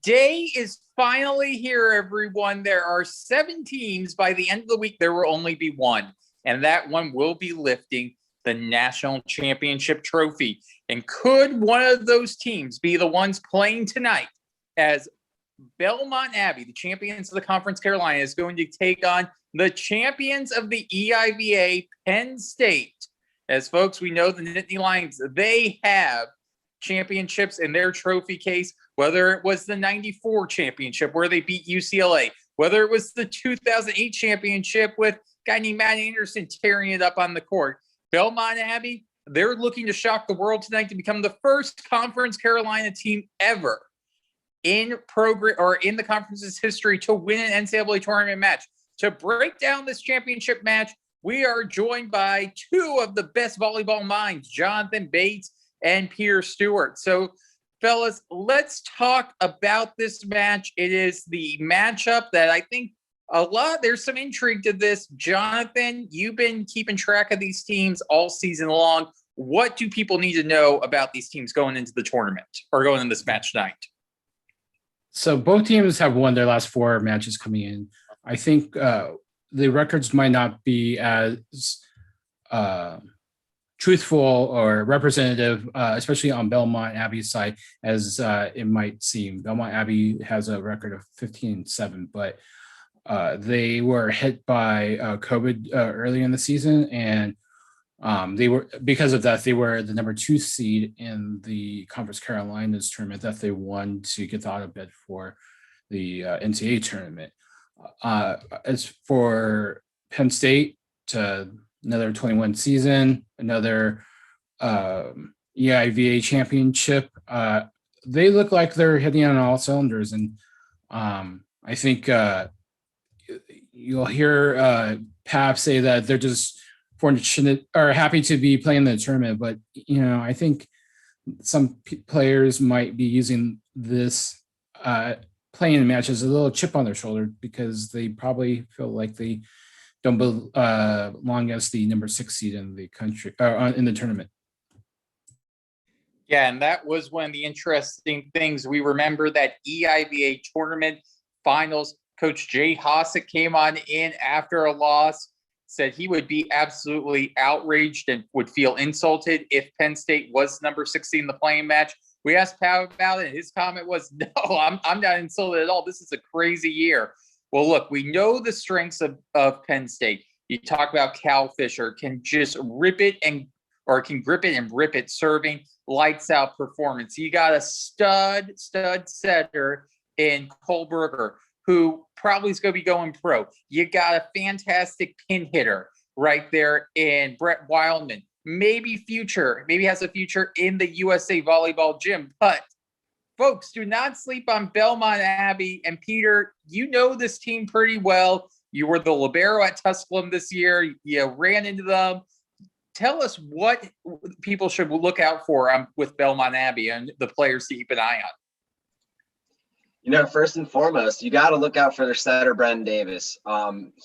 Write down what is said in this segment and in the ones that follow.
day is finally here, everyone. There are 7 teams. By the end of the week, there will only be one, and that one will be lifting the national championship trophy. And could one of those teams be the ones playing tonight, as Belmont Abbey, the champions of the Conference Carolina, is going to take on the champions of the EIVA, Penn State? As folks, we know the Nittany Lions, they have championships in their trophy case, whether it was the 94 championship where they beat UCLA, whether it was the 2008 championship with a guy named Matt Anderson tearing it up on the court. Belmont Abbey, they're looking to shock the world tonight to become the first Conference Carolina team ever in program or in the conference's history to win an NCAA tournament match. To break down this championship match, we are joined by 2 of the best volleyball minds, Jonathan Bates and Peter Stewart. So, fellas, let's talk about this match. It is the matchup that I think there's some intrigue to this. Jonathan, you've been keeping track of these teams all season long. What do people need to know about these teams going into the tournament or going in this match tonight? So both teams have won their last 4 matches coming in. I think the records might not be as truthful or representative, especially on Belmont Abbey's side, as it might seem. Belmont Abbey has a record of 15-7, but they were hit by COVID early in the season, and because of that, they were the number 2 seed in the Conference Carolinas tournament that they won to get the auto bid for the NCAA tournament. As for Penn State, another 21 season, another EIVA championship, they look like they're hitting on all cylinders, and I think you'll hear Pav say that they're just fortunate or happy to be playing the tournament, but I think some players might be using this playing match as a little chip on their shoulder because they probably feel like they don't belong as the number 6 seed in the country in the tournament. Yeah, and that was one of the interesting things. We remember that EIVA tournament finals. Coach Jay Hossick came on in after a loss, said he would be absolutely outraged and would feel insulted if Penn State was number 16 in the playing match. We asked Pat about it, and his comment was, no, I'm not insulted at all. This is a crazy year. Well, look, we know the strengths of Penn State. You talk about Cal Fisher, can just rip it and grip it and rip it, serving, lights out performance. You got a stud setter in Cole Berger, who probably is going to be going pro. You got a fantastic pin hitter right there in Brett Wildman. Maybe has a future in the USA Volleyball gym. But folks, do not sleep on Belmont Abbey. And Peter, you know this team pretty well. You were the libero at Tusculum this year. You ran into them. Tell us what people should look out for with Belmont Abbey and the players to keep an eye on. First and foremost, you got to look out for their setter, Brendan Davis.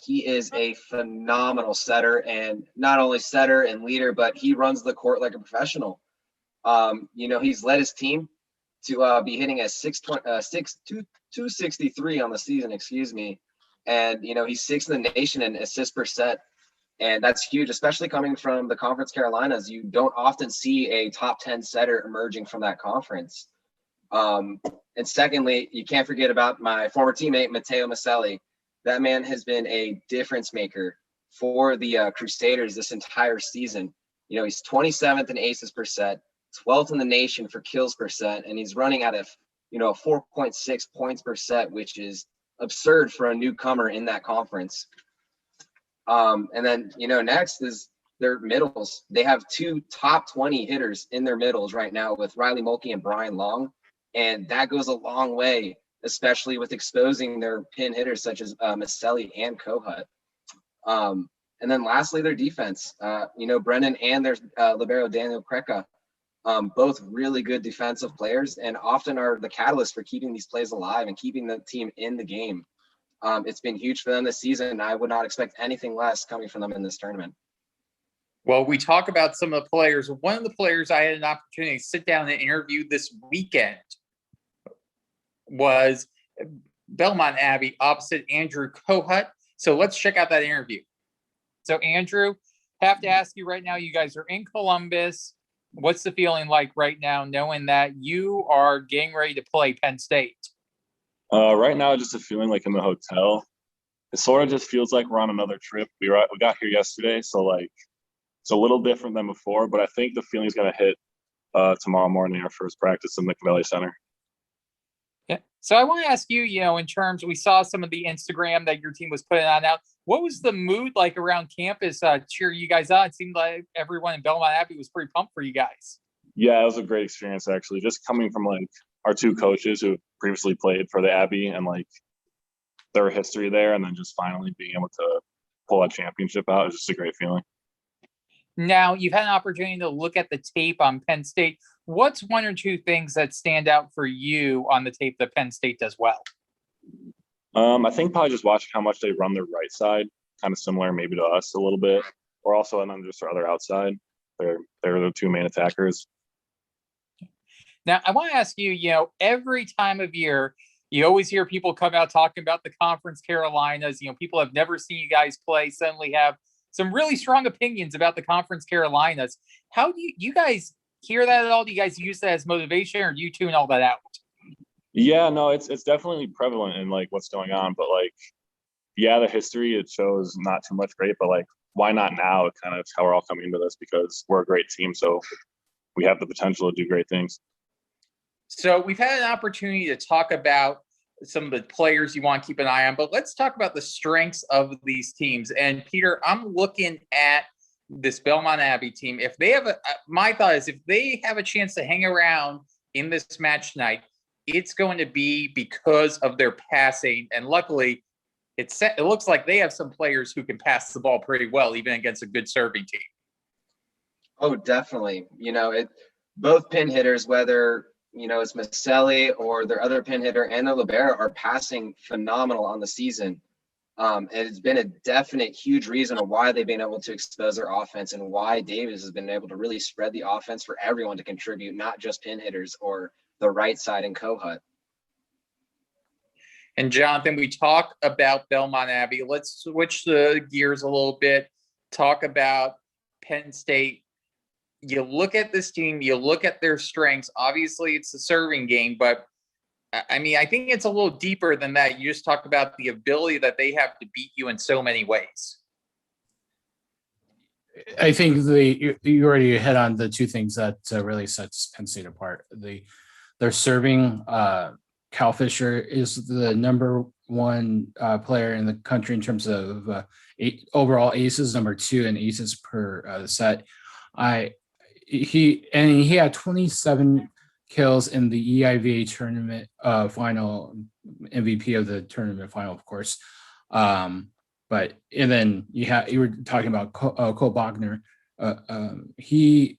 He is a phenomenal setter, and not only setter and leader, but he runs the court like a professional. He's led his team to be hitting at 263 on the season, and he's 6th in the nation in assists per set, and that's huge, especially coming from the Conference Carolinas. You don't often see a top 10 setter emerging from that conference. And secondly, you can't forget about my former teammate, Matteo Maselli. That man has been a difference maker for the Crusaders this entire season. He's 27th in aces per set, 12th in the nation for kills per set, and he's running at a 4.6 points per set, which is absurd for a newcomer in that conference. And then, next is their middles. They have 2 top 20 hitters in their middles right now with Riley Mulkey and Brian Long. And that goes a long way, especially with exposing their pin hitters such as Maselli and Kohut. And then lastly, their defense. Brendan and their libero Daniel Kreka, both really good defensive players and often are the catalyst for keeping these plays alive and keeping the team in the game. It's been huge for them this season. I would not expect anything less coming from them in this tournament. Well, we talk about some of the players. One of the players I had an opportunity to sit down and interview this weekend was Belmont Abbey opposite Andrew Kohut. So let's check out that interview. So Andrew, have to ask you right now, you guys are in Columbus. What's the feeling like right now, knowing that you are getting ready to play Penn State? Right now, just a feeling like in the hotel. It sort of just feels like we're on another trip. We got here yesterday, so like it's a little different than before. But I think the feeling is going to hit tomorrow morning, our first practice in the Valley Center. Yeah. So I want to ask you, in terms, we saw some of the Instagram that your team was putting on out. What was the mood like around campus cheer you guys on? It seemed like everyone in Belmont Abbey was pretty pumped for you guys. Yeah, it was a great experience, actually. Just coming from like our two coaches who previously played for the Abbey and like their history there, and then just finally being able to pull a championship out is just a great feeling. Now, you've had an opportunity to look at the tape on Penn State. What's one or two things that stand out for you on the tape that Penn State does well? I think probably just watching how much they run their right side, kind of similar maybe to us a little bit, or also and then just our other outside. They're the two main attackers. Now, I want to ask you, every time of year, you always hear people come out talking about the Conference Carolinas. People have never seen you guys play, suddenly have some really strong opinions about the Conference Carolinas. How do you guys hear that at all? Do you guys use that as motivation, or do you tune all that out? Yeah, no, it's definitely prevalent in like what's going on, but like, yeah, the history, it shows not too much great, but like, why not now? It kind of how we're all coming into this, because we're a great team, so we have the potential to do great things. So we've had an opportunity to talk about some of the players you want to keep an eye on, but let's talk about the strengths of these teams. And Peter, I'm looking at this Belmont Abbey team. If they have my thought is, if they have a chance to hang around in this match tonight, it's going to be because of their passing. And luckily, it looks like they have some players who can pass the ball pretty well, even against a good serving team. Oh, definitely. Both pin hitters, whether it's Maselli or their other pin hitter and the libero, are passing phenomenal on the season. And it's been a definite huge reason of why they've been able to expose their offense and why Davis has been able to really spread the offense for everyone to contribute, not just pin hitters or the right side in Kohut. And Jonathan, we talk about Belmont Abbey. Let's switch the gears a little bit. Talk about Penn State. You look at this team, you look at their strengths. Obviously, it's a serving game, but I think it's a little deeper than that. You just talk about the ability that they have to beat you in so many ways. I think you already hit on the two things that really sets Penn State apart. Their serving. Cal Fisher is the number one player in the country in terms of overall aces, number two in aces per set. He had 27 kills in the EIVA tournament final, MVP of the tournament final, of course. And then you were talking about Cole Bogner. He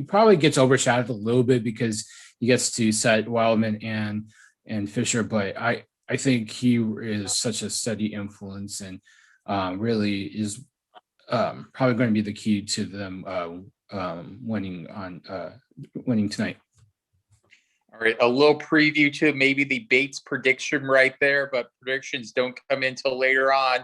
probably gets overshadowed a little bit because he gets to set Wildman and Fisher, but I think he is such a steady influence and really is probably going to be the key to them winning tonight. All right, a little preview to maybe the Bates prediction right there, but predictions don't come in until later on.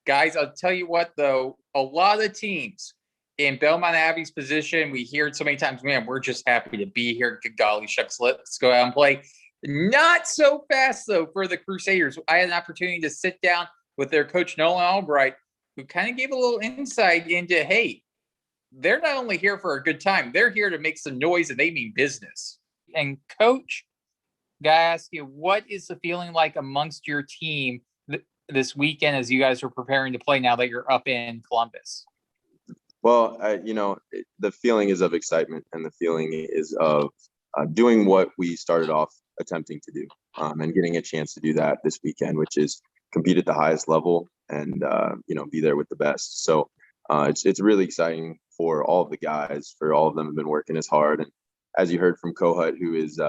Guys, I'll tell you what, though, a lot of teams in Belmont Abbey's position, we hear it so many times, man, we're just happy to be here. Good golly shucks, let's go out and play. Not so fast, though, for the Crusaders. I had an opportunity to sit down with their coach, Nolan Albright, who kind of gave a little insight into, hey, they're not only here for a good time, they're here to make some noise, and they mean business. And Coach, gotta ask you, what is the feeling like amongst your team this weekend as you guys are preparing to play now that you're up in Columbus? Well, the feeling is of excitement, and the feeling is of doing what we started off attempting to do, and getting a chance to do that this weekend, which is compete at the highest level and be there with the best. So it's really exciting for all of the guys. For all of them have been working as hard, and as you heard from Kohut, who is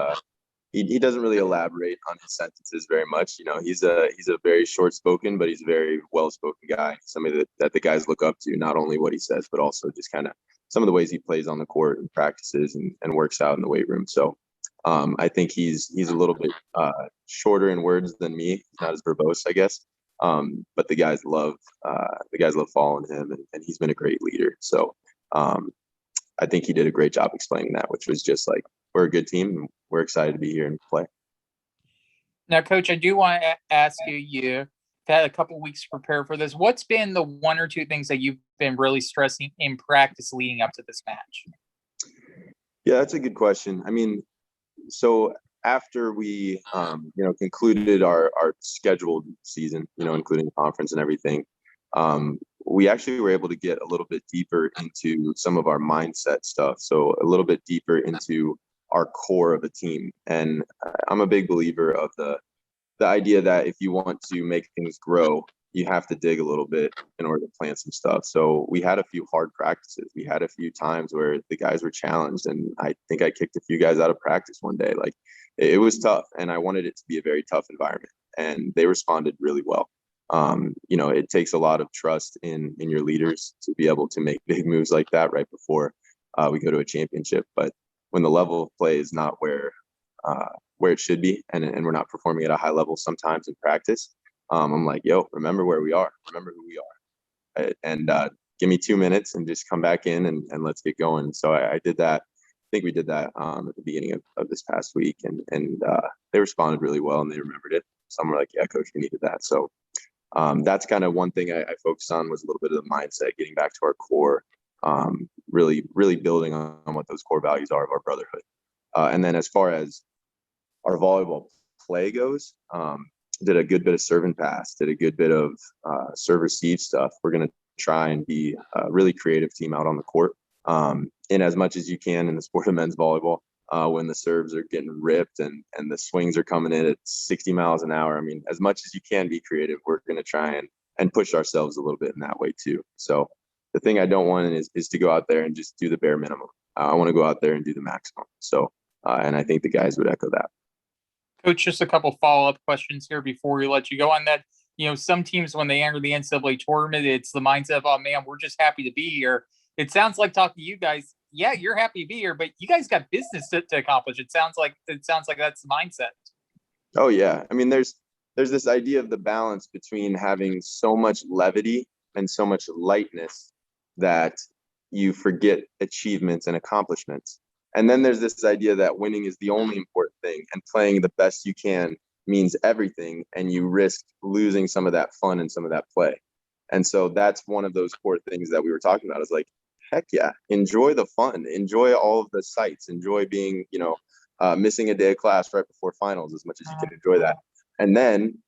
he doesn't really elaborate on his sentences very much. He's a very short spoken, but he's a very well spoken guy. Somebody that the guys look up to, not only what he says, but also just kind of some of the ways he plays on the court and practices and works out in the weight room. So I think he's a little bit shorter in words than me. He's not as verbose, I guess. But the guys love following him, and he's been a great leader. So I think he did a great job explaining that, which was just like, we're a good team and we're excited to be here and play. Now, Coach, I do want to ask you, you've had a couple weeks to prepare for this. What's been the one or two things that you've been really stressing in practice leading up to this match? Yeah, that's a good question. I mean, so after we, concluded our scheduled season, including the conference and everything, we actually were able to get a little bit deeper into some of our mindset stuff. So a little bit deeper into our core of a team. And I'm a big believer of the idea that if you want to make things grow, you have to dig a little bit in order to plant some stuff. So we had a few hard practices. We had a few times where the guys were challenged, and I think I kicked a few guys out of practice one day. Like, it was tough, and I wanted it to be a very tough environment, and they responded really well. It takes a lot of trust in your leaders to be able to make big moves like that right before we go to a championship. But when the level of play is not where it should be, and we're not performing at a high level sometimes in practice, I'm like, yo, remember where we are, remember who we are, and give me 2 minutes and just come back in and let's get going. So I did that. I think we did that at the beginning of this past week, and they responded really well, and they remembered it. Some were like, yeah, coach, we needed that. So that's kind of one thing I focused on, was a little bit of the mindset, getting back to our core, really, really building on what those core values are of our brotherhood. And then as far as our volleyball play goes, did a good bit of serve and pass, did a good bit of serve receive stuff. We're going to try and be a really creative team out on the court, in as much as you can in the sport of men's volleyball, when the serves are getting ripped and the swings are coming in at 60 miles an hour. I mean, as much as you can be creative, we're going to try and push ourselves a little bit in that way too. So the thing I don't want is to go out there and just do the bare minimum. I want to go out there and do the maximum. So, and I think the guys would echo that. Coach, just a couple follow-up questions here before we let you go on that. Some teams, when they enter the NCAA tournament, it's the mindset of, oh man, we're just happy to be here. It sounds like, talking to you guys, yeah, you're happy to be here, but you guys got business to accomplish. It sounds like that's the mindset. Oh yeah. I mean, there's this idea of the balance between having so much levity and so much lightness that you forget achievements and accomplishments. And then there's this idea that winning is the only important thing, and playing the best you can means everything, and you risk losing some of that fun and some of that play. And so that's one of those core things that we were talking about, is like, heck yeah, enjoy the fun, enjoy all of the sights, enjoy being, missing a day of class right before finals as much as you can enjoy that. And then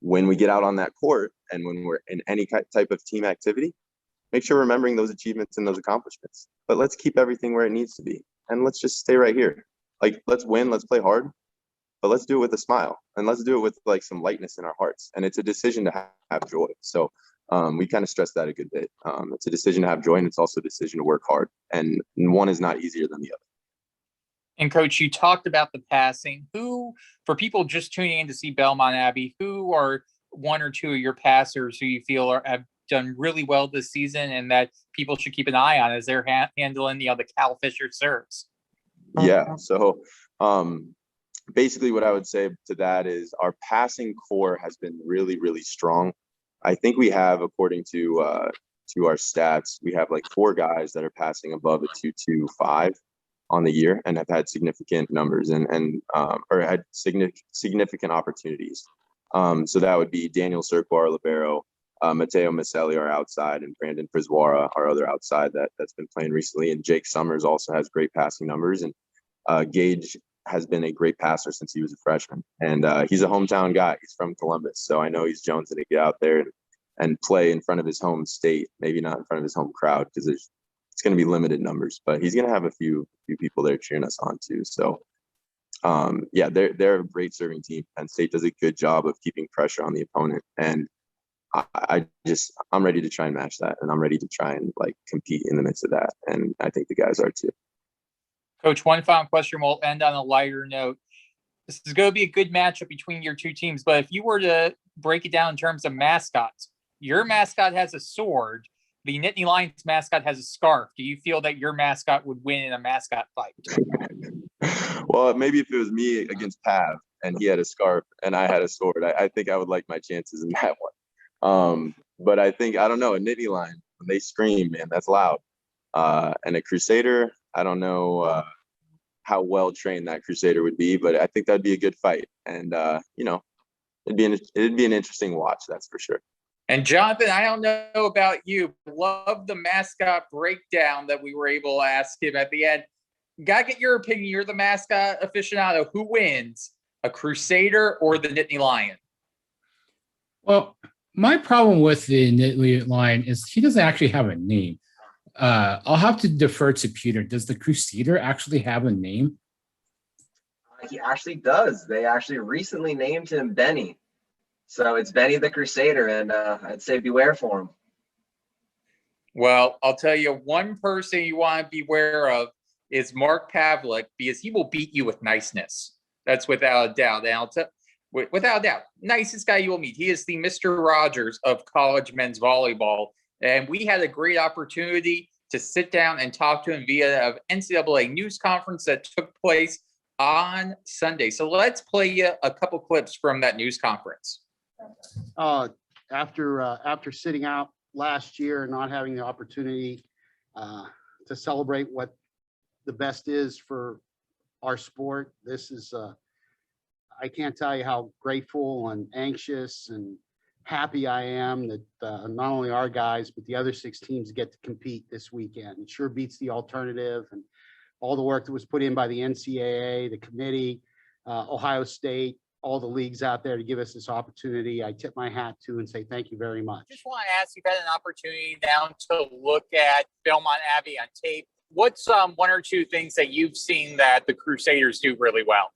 when we get out on that court and when we're in any type of team activity, make sure we're remembering those achievements and those accomplishments. But let's keep everything where it needs to be. And let's just stay right here. Like, let's win, let's play hard, but let's do it with a smile, and let's do it with like some lightness in our hearts. And it's a decision to have joy. So we kind of stress that a good bit. It's a decision to have joy, and it's also a decision to work hard. And one is not easier than the other. And Coach, you talked about the passing. Who, for people just tuning in to see Belmont Abbey, who are one or two of your passers who you feel have done really well this season and that people should keep an eye on as they're handling the Cal Fisher serves? Yeah. So basically what I would say to that is our passing core has been really, really strong. I think we have, according to our stats, we have like 4 guys that are passing above a 2.25 on the year and have had significant numbers or had significant opportunities. So that would be Daniel Serco, our libero, Matteo Maselli, our outside, and Brandon Frizwara, our other outside that's been playing recently. And Jake Summers also has great passing numbers. And Gage has been a great passer since he was a freshman. And he's a hometown guy. He's from Columbus. So I know he's jonesing to get out there and play in front of his home state, maybe not in front of his home crowd, because it's going to be limited numbers, but he's going to have a few people there cheering us on too. So yeah, they're a great serving team. Penn State does a good job of keeping pressure on the opponent. And I'm ready to try and match that, and I'm ready to try and like compete in the midst of that. And I think the guys are too. Coach, one final question. We'll end on a lighter note. This is going to be a good matchup between your two teams, but if you were to break it down in terms of mascots, your mascot has a sword. The Nittany Lions mascot has a scarf. Do you feel that your mascot would win in a mascot fight? Well, maybe if it was me against Pav and he had a scarf and I had a sword, I think I would like my chances in that one. But I don't know, a Nittany Lion, when they scream, man, that's loud. And a Crusader, I don't know how well trained that Crusader would be, but I think that'd be a good fight. And it'd be an interesting watch, that's for sure. And Jonathan, I don't know about you, but love the mascot breakdown that we were able to ask him at the end. Gotta get your opinion. You're the mascot aficionado. Who wins, a Crusader or the Nittany Lion? Well, my problem with the Nittany Lion is he doesn't actually have a name. I'll have to defer to Peter. Does the Crusader actually have a name? He actually does. They actually recently named him Benny. So it's Benny the Crusader, and I'd say beware for him. Well, I'll tell you, one person you want to beware of is Mark Pavlik, because he will beat you with niceness. That's without a doubt. And I'll tell without a doubt, nicest guy you will meet. He is the Mr. Rogers of college men's volleyball. And we had a great opportunity to sit down and talk to him via an NCAA news conference that took place on Sunday. So let's play you a couple clips from that news conference. After sitting out last year and not having the opportunity to celebrate what the best is for our sport, this is I can't tell you how grateful and anxious and happy I am that not only our guys but the other 6 teams get to compete this weekend. It sure beats the alternative, and all the work that was put in by the NCAA, the committee, Ohio State, all the leagues out there to give us this opportunity. I tip my hat to and say thank you very much. Just want to ask, you've had an opportunity now to look at Belmont Abbey on tape. What's one or two things that you've seen that the Crusaders do really well?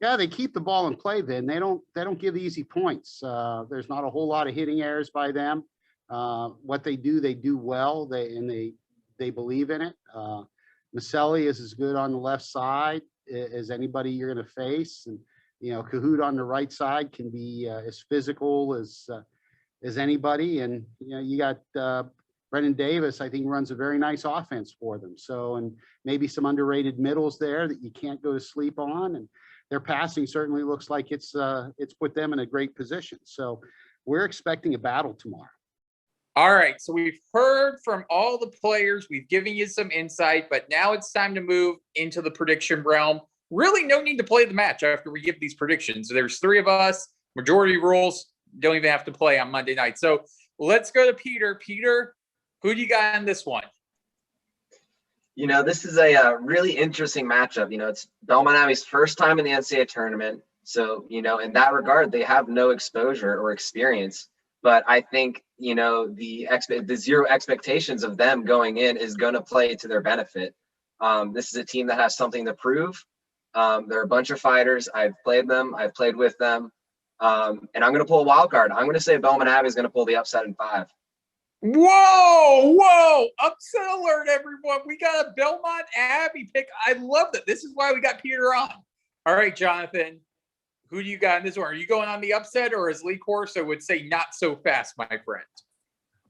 Yeah, they keep the ball in play, Vin. They don't give easy points. There's not a whole lot of hitting errors by them. What they do well. They believe in it. Maselli is as good on the left side as anybody you're going to face, and Kohut on the right side can be as physical as anybody. And you got Brendan Davis, I think, runs a very nice offense for them. So, and maybe some underrated middles there that you can't go to sleep on. And their passing certainly looks like it's put them in a great position. So we're expecting a battle tomorrow. All right, so we've heard from all the players. We've given you some insight, but now it's time to move into the prediction realm. Really no need to play the match after we give these predictions. There's 3 of us, majority rules, don't even have to play on Monday night. So let's go to Peter. Peter, who do you got in this one? This is a really interesting matchup. It's Belmont Abbey's first time in the NCAA tournament. So, in that regard, they have no exposure or experience. But I think, the zero expectations of them going in is going to play to their benefit. This is a team that has something to prove. They're a bunch of fighters. I've played them. I've played with them. And I'm going to pull a wild card. I'm going to say Belmont Abbey is going to pull the upset in 5. Whoa, upset alert, everyone. We got a Belmont Abbey pick. I love that. This is why we got Peter on. All right, Jonathan, who do you got in this one? Are you going on the upset, or as Lee Corso would say, not so fast, my friend?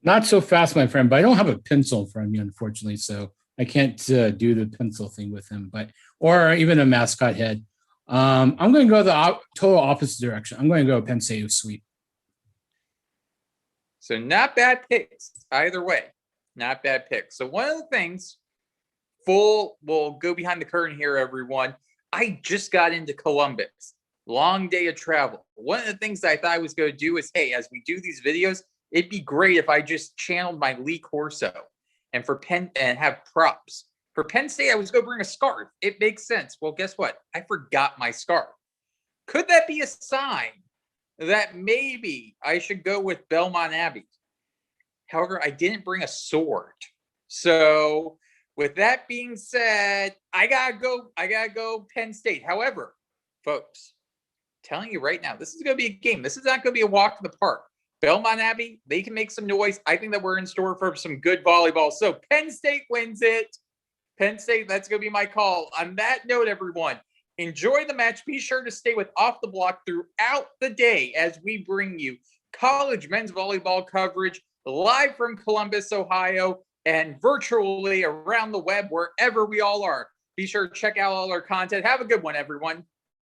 Not so fast, my friend, but I don't have a pencil in front of me, unfortunately, so I can't do the pencil thing with him, or even a mascot head. I'm going to go the total opposite direction. I'm going to go Penn State sweep. So not bad picks either way. Not bad picks. So one of the things, we'll go behind the curtain here, everyone. I just got into Columbus. Long day of travel. One of the things that I thought I was going to do is, hey, as we do these videos, it'd be great if I just channeled my Lee Corso and have props. For Penn State, I was going to bring a scarf. It makes sense. Well, guess what? I forgot my scarf. Could that be a sign that maybe I should go with Belmont Abbey? However, I didn't bring a sword. So with that being said, I gotta go Penn State. However, folks, telling you right now, this is going to be a game. This is not going to be a walk in the park. Belmont Abbey, they can make some noise. I think that we're in store for some good volleyball. So Penn State wins it. Penn State, that's going to be my call. On that note, everyone, enjoy the match. Be sure to stay with Off the Block throughout the day as we bring you college men's volleyball coverage live from Columbus, Ohio, and virtually around the web, wherever we all are. Be sure to check out all our content. Have a good one, everyone.